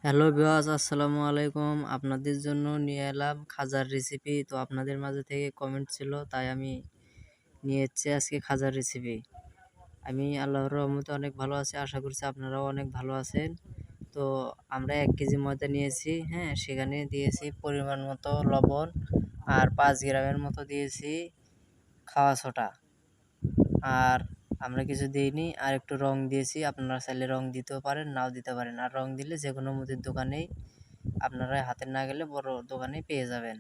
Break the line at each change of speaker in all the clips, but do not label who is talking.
Hello viewers, আসসালামু আলাইকুম। আপনাদের জন্য নিয়ে এলাম খাজার রেসিপি। তো আপনাদের মাঝে থেকে কমেন্ট ছিল, তাই আমি নিয়ে এসেছি আজকে খাজার রেসিপি। আমি আল্লাহর রহমতে অনেক ভালো আছি, আশা করছি আপনারাও অনেক ভালো আছেন। তো আমরা 1 কেজি ময়দা নিয়েছি, হ্যাঁ, সেখানে দিয়েছি পরিমাণ মতো লবণ আর 5 গ্রামের মতো দিয়েছি খাওয়া সোডা। আর আমরা কিছু দিইনি, আর একটু রং দিয়েছি। আপনারা চাইলে রং দিতেও পারেন, নাও দিতে পারেন। আর রং দিলে যে কোনো মুদির দোকানেই আপনারা হাতে না গেলে বড় দোকানে পেয়ে যাবেন।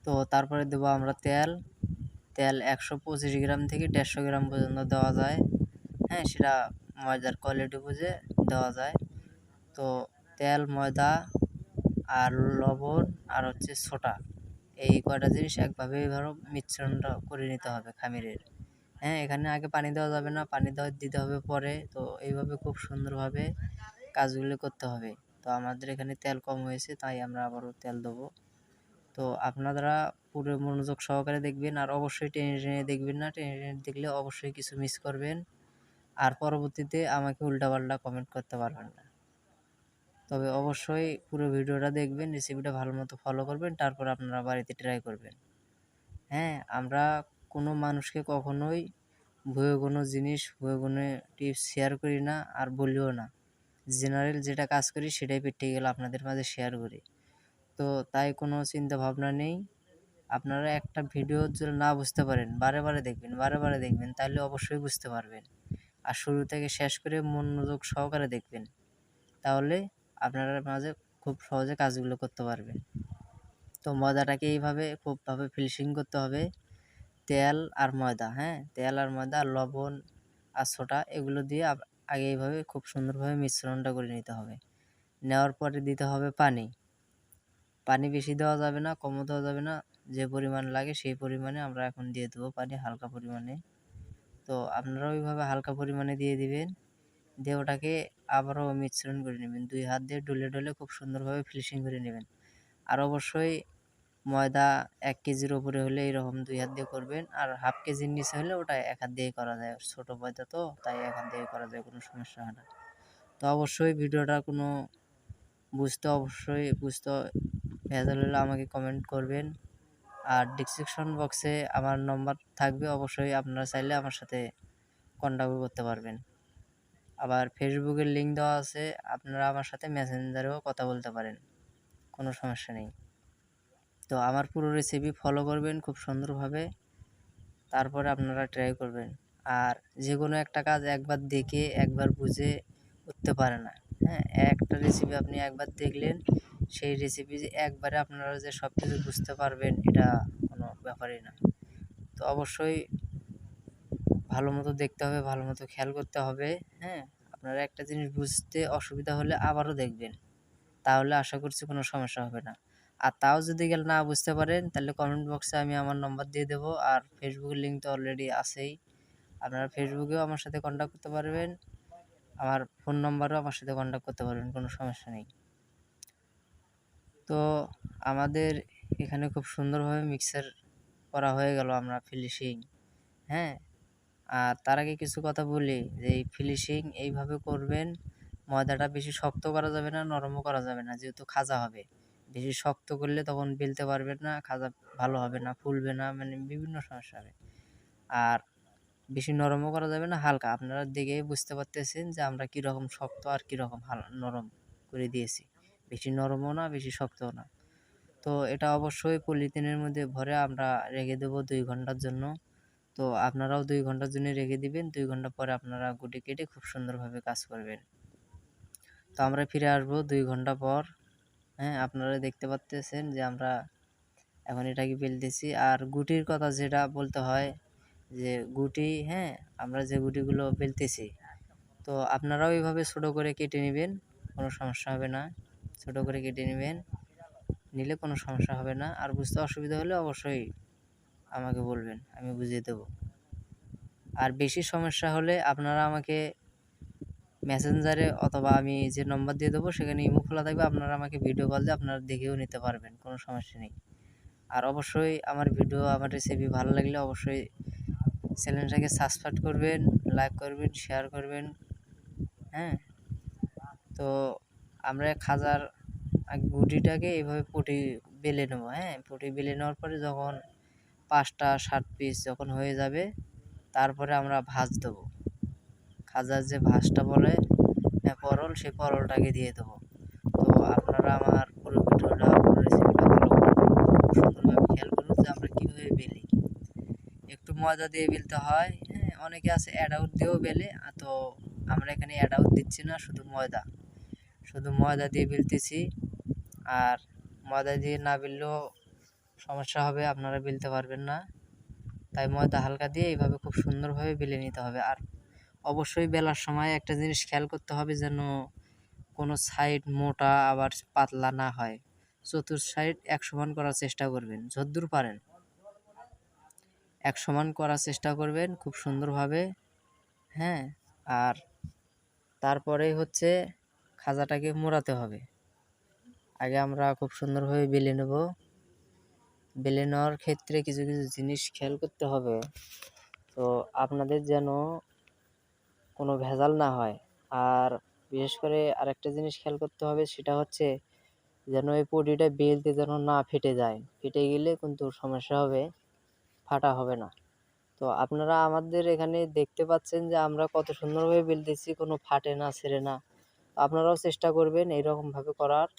তো তারপরে দেবো আমরা তেল। তেল 125 গ্রাম থেকে 150 গ্রাম পর্যন্ত দেওয়া যায়, হ্যাঁ, সেটা ময়দার কোয়ালিটি বুঝে দেওয়া যায়। তো তেল, ময়দা আর লবণ আর হচ্ছে সোডা, এই কয়টা জিনিস একভাবে এভাবে মিশ্রণটা করে নিতে হবে খামিরের। হ্যাঁ, এখানে আগে পানি দেওয়া যাবে না, পানি দিতে হবে পরে। তো এইভাবে খুব সুন্দরভাবে কাজগুলো করতে হবে। তো আমাদের এখানে তেল কম হয়েছে, তাই আমরা আবারও তেল দেবো। তো আপনারা পুরো মনোযোগ সহকারে দেখবেন, আর অবশ্যই টেনে টেনে দেখবেন না। টেনে টেনে দেখলে অবশ্যই কিছু মিস করবেন, আর পরবর্তীতে আমাকে উল্টাপাল্টা কমেন্ট করতে পারবেন না। তবে অবশ্যই পুরো ভিডিওটা দেখবেন, রেসিপিটা ভালো মতো ফলো করবেন, তারপর আপনারা বাড়িতে ট্রাই করবেন। হ্যাঁ, আমরা কোনো মানুষকে কখনোই ভুয়ো কোনো জিনিস, ভুয়ো কোনো টিপস শেয়ার করি না, আর বলিও না। জেনারেল যেটা কাজ করি সেটাই প্র্যাকটিক্যাল আপনাদের মাঝে শেয়ার করি। তো তাই কোনো চিন্তা ভাবনা নেই। আপনারা একটা ভিডিও যদি না বুঝতে পারেন, বারে বারে দেখবেন, বারে বারে দেখবেন, তাহলে অবশ্যই বুঝতে পারবেন। আর শুরু থেকে শেষ করে মনোযোগ সহকারে দেখবেন, তাহলে আপনারা মাঝে খুব সহজে কাজগুলো করতে পারবেন। তো ময়দাটাকে এইভাবে খুবভাবে ফিনিশিং করতে হবে। তেল আর ময়দা, হ্যাঁ, তেল আর ময়দা আর লবণ আর সোডা, এগুলো দিয়ে আগে এইভাবে খুব সুন্দরভাবে মিশ্রণটা করে নিতে হবে। নেওয়ার পরে দিতে হবে পানি। পানি বেশি দেওয়া যাবে না, কমও দেওয়া যাবে না। যে পরিমাণ লাগে সেই পরিমাণে আমরা এখন দিয়ে দেবো পানি, হালকা পরিমাণে। তো আপনারাও ওইভাবে হালকা পরিমাণে দিয়ে দিবেন। দিয়ে ওটাকে আবারও মিশ্রণ করে নেবেন। 2 হাত দিয়ে ডলে ডলে খুব সুন্দরভাবে ফিনিশিং করে নেবেন। আর অবশ্যই ময়দা 1 কেজির ওপরে হলে এরকম 2 হাত দিয়ে করবেন, আর হাফ কেজির নিচে হলে ওটা 1 হাত দিয়েই করা যায়। ছোটো ময়দা তো, তাই 1 হাত দিয়েই করা যায়, কোনো সমস্যা হয় না। তো অবশ্যই ভিডিওটা কোনো বুঝতে ভেজাল হলে আমাকে কমেন্ট করবেন। আর ডেসক্রিপশন বক্সে আমার নম্বর থাকবে, অবশ্যই আপনারা চাইলে আমার সাথে কন্ট্যাক্ট করতে পারবেন। আবার ফেসবুকের লিঙ্ক দেওয়া আছে, আপনারা আমার সাথে মেসেঞ্জারেও কথা বলতে পারেন, কোনো সমস্যা নেই। তো আমার পুরো রেসিপি ফলো করবেন খুব সুন্দরভাবে, তারপরে আপনারা ট্রাই করবেন। আর যে কোনো একটা কাজ একবার দেখে একবার বুঝে উঠতে পারে না। হ্যাঁ, একটা রেসিপি আপনি একবার দেখলেন, সেই রেসিপি যে একবারে আপনারা যে সব কিছু বুঝতে পারবেন, এটা কোনো ব্যাপারই না। তো অবশ্যই ভালো মতো দেখতে হবে, ভালো মতো খেয়াল করতে হবে। হ্যাঁ, আপনারা একটা জিনিস বুঝতে অসুবিধা হলে আবারও দেখবেন, তাহলে আশা করছি কোনো সমস্যা হবে না। আর তাও যদি না বুঝতে পারেন, তাহলে কমেন্ট বক্সে আমি আমার নম্বর দিয়ে দেবো। আর ফেসবুকের লিঙ্ক তো অলরেডি আছেই, আপনারা ফেসবুকেও আমার সাথে কন্ট্যাক্ট করতে পারবেন, আমার ফোন নম্বরেও আমার সাথে কন্ট্যাক্ট করতে পারবেন, কোনো সমস্যা নেই। তো আমাদের এখানে খুব সুন্দরভাবে মিক্সার করা হয়ে গেল আমরা ফিনিশিং। হ্যাঁ, আর তার আগে কিছু কথা বলি, যে এই ফিনিশিং এইভাবে করবেন। ময়দাটা বেশি শক্ত করা যাবে না, নরমও করা যাবে না, যেহেতু খাজা হবে। বেশি শক্ত করলে তখন বেলতে পারবেন না, খাজা ভালো হবে না, ফুলবে না, মানে বিভিন্ন সমস্যা হবে। আর বেশি নরমও করা যাবে না, হালকা। আপনারা দেখেই বুঝতে পারতেছেন যে আমরা কীরকম শক্ত আর কীরকম নরম করে দিয়েছি। বেশি নরমও না, বেশি শক্তও না। তো এটা অবশ্যই পলিথিনের মধ্যে ভরে আমরা রেখে দেবো 2 ঘন্টার জন্য। তো আপনারাও 2 ঘন্টার জন্য রেখে দিবেন। 2 ঘন্টা পরে আপনারা গুটি কেটে খুব সুন্দরভাবে কাজ করবেন। তো আমরা ফিরে আসবো 2 ঘন্টা পর। হ্যাঁ, আপনারা দেখতে পাচ্তেছেন যে আমরা এখন এটাকে বেলতেছি। আর গুটির কথা যেটা বলতে হয়, যে গুটি, হ্যাঁ, আমরা যে গুটিগুলো বেলতেছি, তো আপনারাও এইভাবে ছোটো করে কেটে নেবেন, কোনো সমস্যা হবে না। ছোটো করে কেটে নেবেন, নিলে কোনো সমস্যা হবে না। আর বুঝতে অসুবিধা হলে অবশ্যই আমাকে বলবেন, আমি বুঝিয়ে দেবো। আর বেশি সমস্যা হলে আপনারা আমাকে মেসেঞ্জারে অথবা আমি যে নম্বর দিয়ে দেবো সেখানে ইমো খোলা থাকবে, আপনারা আমাকে ভিডিও কল দিয়ে আপনারা দেখেও নিতে পারবেন, কোনো সমস্যা নেই। আর অবশ্যই আমার ভিডিও, আমার রেসিপি ভালো লাগলে অবশ্যই চ্যানেলটাকে সাবস্ক্রাইব করবেন, লাইক করবেন, শেয়ার করবেন। হ্যাঁ, তো আমরা খাজার গুটিটাকে এইভাবে পুটি বেলে নেবো। হ্যাঁ, পুটি বেলে নেওয়ার পরে যখন 5টা 7 পিস যখন হয়ে যাবে, তারপরে আমরা ভাঁজ দেবো। খাজার যে ভাঁজটা বলে পরল, সেই পরলটাকে দিয়ে দেবো। তো আপনারা আমার পুরো ভিডিওটা পুরো রেসিপিটা ভালো করে সুন্দরভাবে খেয়াল করুন যে আমরা কীভাবে বেলি। একটু ময়দা দিয়ে বেলতে হয়। হ্যাঁ, অনেকে আছে অ্যাড আউট দিয়েও বেলে, তো আমরা এখানে অ্যাড আউট দিচ্ছি না, শুধু ময়দা দিয়ে বেলতেছি। আর ময়দা দিয়ে না বেললেও সমস্যা হবে, আপনারা বেলতে পারবেন না। তাই ময়দা হালকা দিয়ে এইভাবে খুব সুন্দরভাবে বেলে নিতে হবে। আর অবশ্যই বেলার সময় একটা জিনিস খেয়াল করতে হবে যেন কোনো সাইড মোটা আবার পাতলা না হয়। চতুর সাইড এক সমান করার চেষ্টা করবেন, যতদূর পারেন এক সমান করার চেষ্টা করবেন খুব সুন্দরভাবে। হ্যাঁ, আর তারপরে হচ্ছে খাজাটাকে মোড়াতে হবে। আগে আমরা খুব সুন্দরভাবে বেলে নেব। বেলে নেওয়ার ক্ষেত্রে কিছু কিছু জিনিস খেয়াল করতে হবে, তো আপনাদের যেন কোনো ভেজাল না হয়। আর বিশেষ করে আরেকটা জিনিস খেয়াল করতে হবে, সেটা হচ্ছে যেন এই পটিটা বেলতে যেন না ফেটে যায়। ফেটে গেলে কিন্তু সমস্যা হবে, ফাটা হবে না। তো আপনারা আমাদের এখানে দেখতে পাচ্ছেন যে আমরা কত সুন্দরভাবে বেলতেছি, কোনো ফাটে না, ছেড়ে না। আপনারাও চেষ্টা করবেন এইরকমভাবে করার।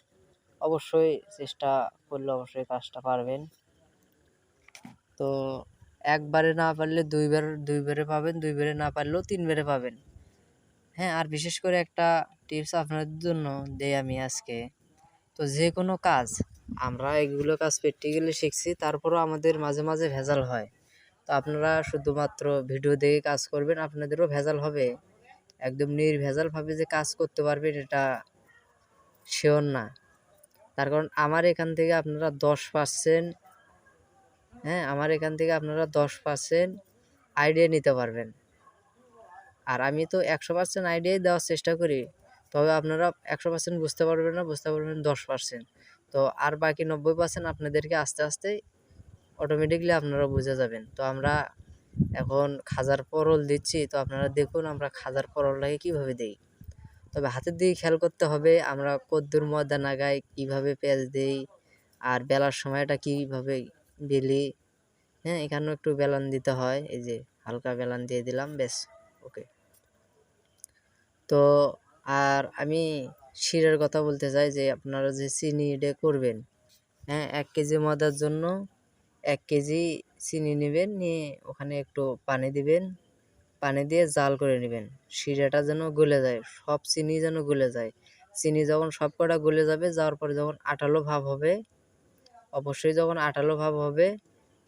অবশ্যই চেষ্টা করলে অবশ্যই কাজটা পারবেন। তো একবারে না পারলে দুইবারে পাবেন, দুইবারে না পারলেও 3বারে পাবেন। হ্যাঁ, আর বিশেষ করে একটা টিপস আপনাদের জন্য দেই আমি আজকে। তো যে কোনো কাজ আমরা এগুলো কাজ প্র্যাকটিক্যালি শিখছি, তারপরও আমাদের মাঝে মাঝে ভেজাল হয়। তো আপনারা শুধুমাত্র ভিডিও দেখে কাজ করবেন, আপনাদেরও ভেজাল হবে। একদম নির্ভেজালভাবে যে কাজ করতে পারবেন এটা শিওর না। তার কারণ আমার এখান থেকে আপনারা 10%, হ্যাঁ, আমার এখান থেকে আপনারা 10% আইডিয়া নিতে পারবেন। আর আমি তো 100% আইডিয়াই দেওয়ার চেষ্টা করি, তবে আপনারা 100% বুঝতে পারবেন না, বুঝতে পারবেন 10%। তো আর বাকি 90% আপনাদেরকে আস্তে আস্তে অটোমেটিকলি আপনারা বুঝে যাবেন। তো আমরা এখন খাজার পরল দিচ্ছি, তো আপনারা দেখুন আমরা খাজার পরলটাকে কীভাবে দিই। তবে হাতের দিকে খেয়াল করতে হবে আমরা কদ্দুর ময়দা নাগাই, কীভাবে পেঁয়াজ দিই, আর বেলার সময়টা কীভাবে বেলি। হ্যাঁ, এখানেও একটু বেলান দিতে হয়, এই যে হালকা বেলান দিয়ে দিলাম, বেশ ওকে। তো আর আমি শিরার কথা বলতে চাই যে আপনারা যে চিনি এটা করবেন, হ্যাঁ, 1 কেজি ময়দার জন্য 1 কেজি চিনি নেবেন, নিয়ে ওখানে একটু পানি দিবেন, পানি দিয়ে জাল করে নেবেন। শিরাটা যেন গলে যায়, সব চিনি যেন গলে যায়। চিনি যখন সব কটা গলে যাবে, যাওয়ার পরে যখন আঠালো ভাব হবে, অবশ্যই যখন আঠালো ভাব হবে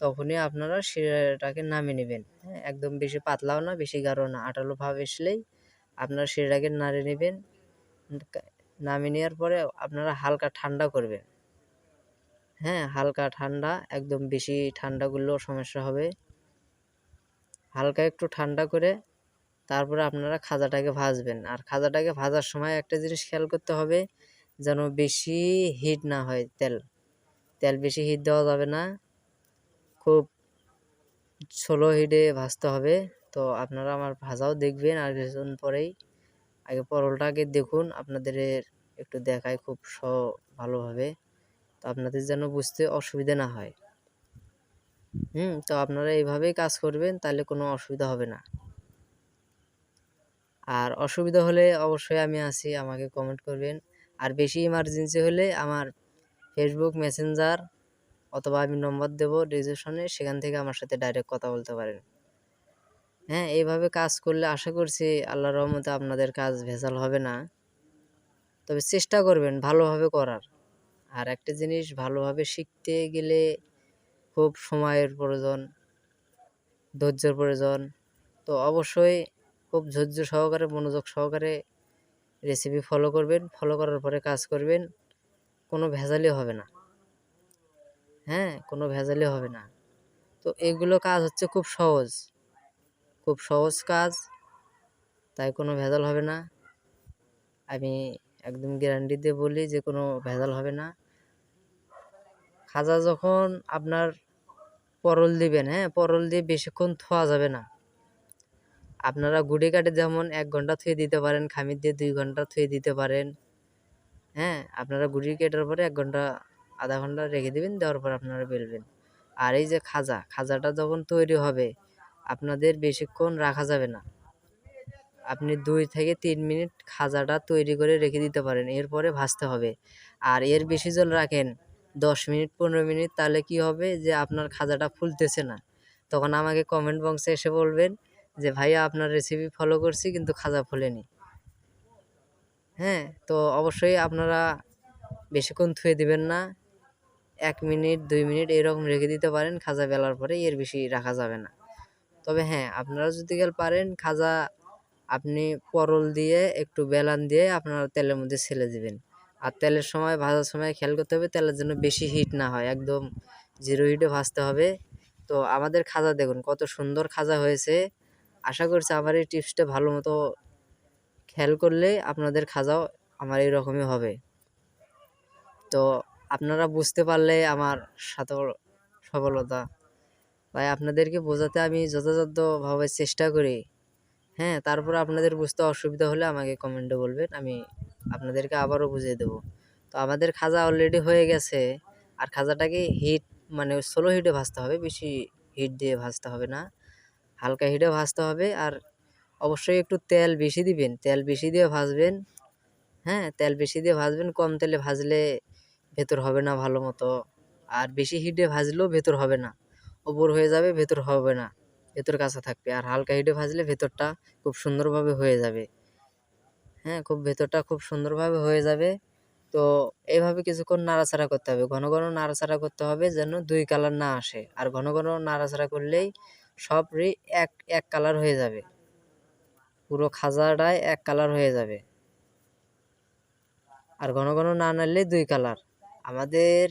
তখনই আপনারা শিরাটাকে নামিয়ে নেবেন। হ্যাঁ, একদম বেশি পাতলাও না, বেশি গাঢ় না, আঠালো ভাব আসলেই আপনারা শিরাটাকে নাড়িয়ে নেবেন। নামিয়ে নেওয়ার পরে আপনারা হালকা ঠান্ডা করবেন। হ্যাঁ, হালকা ঠান্ডা, একদম বেশি ঠান্ডা করলেও সমস্যা হবে। হালকা একটু ঠান্ডা করে তারপরে আপনারা খাজাটাকে ভাজবেন। আর খাজাটাকে ভাজার সময় একটা জিনিস খেয়াল করতে হবে যেন বেশি হিট না হয়, তেল বেশি হিট দেওয়া যাবে না, খুব স্লো হিটে ভাজতে হবে। তো আপনারা আমার ভাজাও দেখবেন আর কিছুক্ষণ পরেই। আগে পরলটাকে দেখুন, আপনাদের একটু দেখায় খুব ভালোভাবে, তো আপনাদের যেন বুঝতে অসুবিধা না হয়। তো আপনারা এইভাবেই কাজ করবেন, তাহলে কোনো অসুবিধা হবে না। আর অসুবিধা হলে অবশ্যই আমি আছি, আমাকে কমেন্ট করবেন। আর বেশি ইমার্জেন্সি হলে আমার ফেসবুক মেসেঞ্জার অথবা আমি নম্বর দেবো ডিসক্রিপশনে, সেখান থেকে আমার সাথে ডাইরেক্ট কথা বলতে পারেন। হ্যাঁ, এইভাবে কাজ করলে আশা করছি আল্লাহর রহমতে আপনাদের কাজ ভেজাল হবে না। তবে চেষ্টা করবেন ভালোভাবে করার। আর একটা জিনিস ভালোভাবে শিখতে গেলে খুব সময়ের প্রয়োজন, ধৈর্যের প্রয়োজন। তো অবশ্যই খুব ধৈর্য সহকারে, মনোযোগ সহকারে রেসিপি ফলো করবেন, ফলো করার পরে কাজ করবেন, কোনো ভেজালই হবে না। হ্যাঁ, কোনো ভেজালই হবে না। তো এগুলো কাজ হচ্ছে খুব সহজ কাজ, তাই কোনো ভেজাল হবে না। আমি একদম গ্যারান্টি দিয়ে বলি যে কোনো ভেজাল হবে না। খাজা যখন আপনার পরল দিবেন, হ্যাঁ, পরল দিয়ে বেশিক্ষণ থোয়া যাবে না। আপনারা গুঁড়ি কাটে যেমন 1 ঘন্টা থুয়ে দিতে পারেন, খামির দিয়ে 2 ঘন্টা থুয়ে দিতে পারেন। হ্যাঁ, আপনারা গুঁড়ি কাটার পরে 1 ঘন্টা আধা ঘন্টা রেখে দিবেন, দেওয়ার পর আপনারা বেলবেন। আর এই যে খাজাটা যখন তৈরি হবে আপনাদের বেশিক্ষণ রাখা যাবে না। আপনি 2 থেকে 3 মিনিট খাজাটা তৈরি করে রেখে দিতে পারেন, এরপরে ভাজতে হবে। আর এর বেশি জল রাখেন 10 মিনিট 15 মিনিট, তাহলে কি হবে যে আপনার খাজাটা ফুলতেছে না। তখন আমাকে কমেন্ট বক্সে এসে বলবেন যে ভাইয়া আপনার রেসিপি ফলো করছি কিন্তু খাজা ফোলেনি। হ্যাঁ, তো অবশ্যই আপনারা বেশিক্ষণ থুয়ে দিবেন না, 1 মিনিট 2 মিনিট এরকম রেখে দিতে পারেন খাজা বেলার পরে, এর বেশি রাখা যাবে না। তবে হ্যাঁ, আপনারা যদি পারেন খাজা আপনি পরল দিয়ে একটু বেলান দিয়ে আপনারা তেলের মধ্যে ছেলে দিবেন। আর তেলের সময় ভাজার সময় খেয়াল করতে হবে তেলের জন্য বেশি হিট না হয়, একদম 0 হিটে ভাজতে হবে। তো আমাদের খাজা দেখুন কত সুন্দর খাজা হয়েছে। আশা করছি আমার এই টিপসটা ভালো মতো খেয়াল করলে আপনাদের খাজাও আমার এইরকমই হবে। তো আপনারা বুঝতে পারলে আমার সফলতা। ভাই আপনাদেরকে বোঝাতে আমি যথাযথভাবে চেষ্টা করি। হ্যাঁ, তারপরে আপনাদের বুঝতে অসুবিধা হলে আমাকে কমেন্টে বলবেন, আমি আপনাদেরকে আবারও বুঝিয়ে দেব। তো আমাদের খাজা অলরেডি হয়ে গেছে। আর খাজাটাকে মানে স্লো হিটে ভাজতে হবে, বেশি হিট দিয়ে ভাজতে হবে না, হালকা হিটে ভাজতে হবে। আর অবশ্যই একটু তেল বেশি দিবেন, তেল বেশি দিয়ে ভাজবেন। হ্যাঁ, তেল বেশি দিয়ে ভাজবেন, কম তেলে ভাজলে ভেতর হবে না ভালো মতো। আর বেশি হিটে ভাজলেও ভেতর হবে না, ওপর হয়ে যাবে, ভেতর হবে না, ভেতর কাঁচা থাকবে। আর হালকা হিটে ভাজলে ভেতরটা খুব সুন্দরভাবে হয়ে যাবে। হ্যাঁ, ভেতরটা খুব সুন্দরভাবে হয়ে যাবে। তো এইভাবে কিছুক্ষণ নাড়াচাড়া করতে হবে, ঘন ঘন নাড়াচাড়া করতে হবে যেন 2 কালার না আসে। আর ঘন ঘন নাড়াচাড়া করলেই সবই এক কালার হয়ে যাবে, পুরো খাজাটাই 1 কালার হয়ে যাবে। আর ঘন ঘন না নাড়লে 2 কালার। আমাদের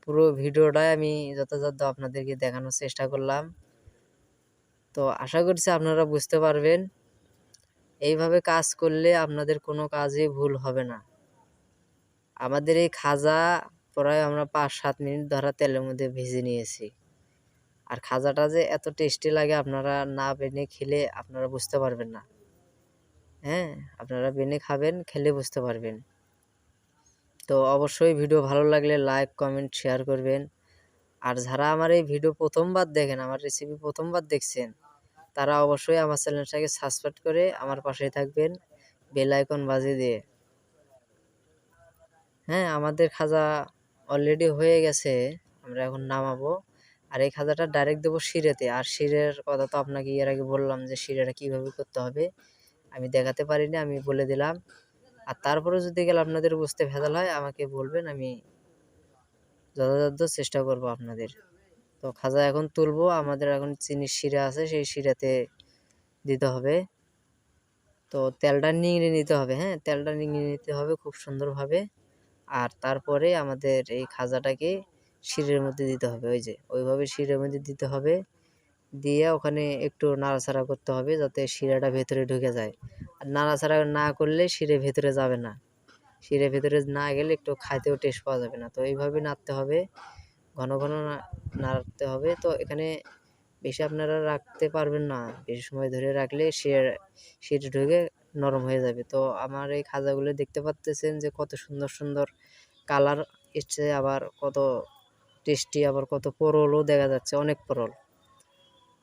পুরো ভিডিওটাই আমি যথাযথ আপনাদেরকে দেখানোর চেষ্টা করলাম। তো আশা করছি আপনারা বুঝতে পারবেন। এইভাবে কাজ করলে আপনাদের কোনো কাজই ভুল হবে না। আমাদের এই খাজা প্রায় আমরা 5-7 মিনিট ধরে তেলের মধ্যে ভেজে নিয়েছি। আর খাজাটা যে এত টেস্টি লাগে আপনারা না বেনে খেলে আপনারা বুঝতে পারবেন না। হ্যাঁ, আপনারা বেনে খাবেন, খেলে বুঝতে পারবেন। তো অবশ্যই ভিডিও ভালো লাগলে লাইক কমেন্ট শেয়ার করবেন। আর যারা আমার এই ভিডিও প্রথমবার দেখেন, আমার রেসিপি প্রথমবার দেখছেন, তারা অবশ্যই আমার চ্যানেলটাকে সাবস্ক্রাইব করে আমার পাশেই থাকবেন বেল আইকন বাজিয়ে দিয়ে। হ্যাঁ, আমাদের খাজা অলরেডি হয়ে গেছে, আমরা এখন নামাবো। আর এই খাজাটা ডাইরেক্ট দেবো শিরেতে। আর শিরের কথা তো আপনাকে এর আগে বললাম যে শিরেটা কীভাবে করতে হবে আমি দেখাতে পারিনি, আমি বলে দিলাম। আর তারপরে যদি আপনাদের বুঝতে ভেজাল হয় আমাকে বলবেন, আমি যথাযথ চেষ্টা করব আপনাদের। তো খাজা এখন তুলবো, আমাদের এখন চিনির শিরা আছে, সেই শিরাতে দিতে হবে। তো তেলটা নিংড়ে নিতে হবে। হ্যাঁ, তেলটা নিংড়ে নিতে হবে খুব সুন্দরভাবে। আর তারপরে আমাদের এই খাজাটাকে শিরের মধ্যে দিতে হবে, ওই যে ওইভাবে শিরের মধ্যে দিতে হবে। দিয়ে ওখানে একটু নাড়াচাড়া করতে হবে যাতে শিরাটা ভেতরে ঢুকে যায়। আর নাড়াচাড়া না করলে শিরে ভেতরে যাবে না, শিরে ভেতরে না গেলে একটু খাইতেও টেস্ট পাওয়া যাবে না। তো এইভাবে নাড়তে হবে, ঘন ঘন নাড়তে হবে। তো এখানে বেশি আপনারা রাখতে পারবেন না, বেশি সময় ধরে রাখলে শির ঢুকে নরম হয়ে যাবে। তো আমার এই খাজাগুলো দেখতে পাচ্ছেন যে কত সুন্দর সুন্দর কালার এসছে, আবার কত টেস্টি, আবার কত পরলও দেখা যাচ্ছে, অনেক পরল।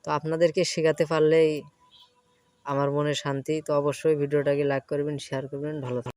তো আপনাদেরকে শেখাতে পারলেই আমার মনে শান্তি। তো অবশ্যই ভিডিওটাকে লাইক করবেন, শেয়ার করবেন, ভালো থাকবেন।